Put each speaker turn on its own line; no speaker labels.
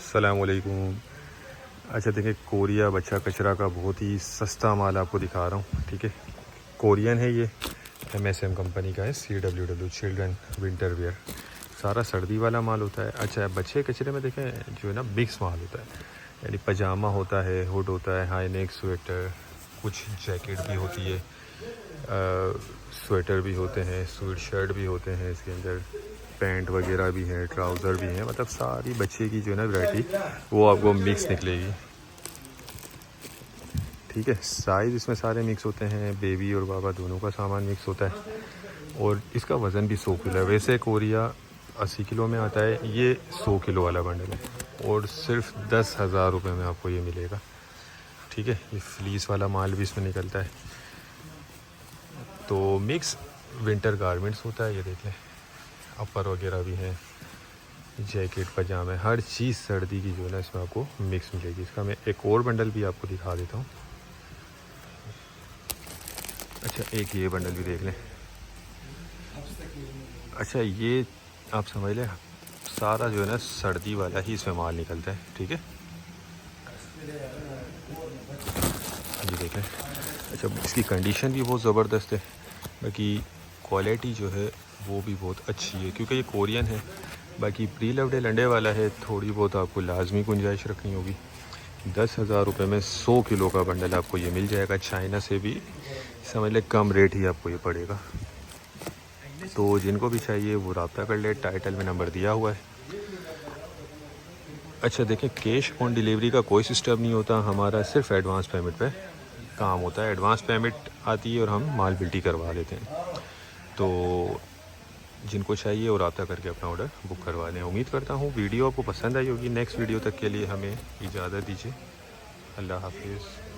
अस्सलामुअलैकुम। अच्छा देखिए, कोरिया बच्चा कचरा का बहुत ही सस्ता माल आपको दिखा रहा हूँ। ठीक है, कोरियन है ये, MSM कंपनी का है, CWW चिल्ड्रन विंटर वेयर। सारा सर्दी वाला माल होता है। अच्छा, बच्चे कचरे में देखें जो है ना मिक्स माल होता है, यानी पजामा होता है, हुड होता है, हाई नेक स्वेटर, कुछ जैकेट भी होती है, स्वेटर भी होते हैं, स्वेट शर्ट भी होते हैं, इसके अंदर पैंट वगैरह भी है, ट्राउज़र भी है। मतलब सारी बच्चे की जो है ना वैरायटी वो आपको मिक्स निकलेगी। ठीक है, साइज़ इसमें सारे मिक्स होते हैं, बेबी और बाबा दोनों का सामान मिक्स होता है। और इसका वज़न भी 100 किलो है। वैसे कोरिया 80 किलो में आता है, ये 100 किलो वाला बंडल है और सिर्फ 10,000 रुपये में आपको ये मिलेगा। ठीक है, ये फ्लीस वाला माल भी इसमें निकलता है। तो मिक्स विंटर गारमेंट्स होता है। ये देख लें, अपर वगैरह भी हैं, जैकेट पजामे, हर चीज़ सर्दी की जो है ना इसमें आपको मिक्स मिलेगी। इसका मैं एक और बंडल भी आपको दिखा देता हूँ। अच्छा, एक ये बंडल भी देख लें। अच्छा, ये आप समझ लें सारा जो है ना सर्दी वाला ही इसमें माल निकलता है। ठीक है, ये देखें। अच्छा, इसकी कंडीशन भी बहुत ज़बरदस्त है, बाकी क्वालिटी जो है वो भी बहुत अच्छी है क्योंकि ये कोरियन है। बाकी प्री लव्ड अंडे वाला है, थोड़ी बहुत आपको लाजमी गुंजाइश रखनी होगी। 10,000 रुपये में 100 किलो का बंडल आपको ये मिल जाएगा। चाइना से भी समझ लें कम रेट ही आपको ये पड़ेगा। तो जिनको भी चाहिए वो रब्ता कर ले, टाइटल में नंबर दिया हुआ है। अच्छा देखें, कैश ऑन डिलीवरी का कोई सिस्टम नहीं होता हमारा, सिर्फ एडवांस पेमेंट पे काम होता है। एडवांस पेमेंट आती है और हम माल बिल्टी करवा देते हैं। तो जिनको चाहिए वो रब्ता करके अपना ऑर्डर बुक करवा लें। उम्मीद करता हूँ वीडियो आपको पसंद आई होगी। नेक्स्ट वीडियो तक के लिए हमें इजाज़त दीजिए। अल्लाह हाफिज़।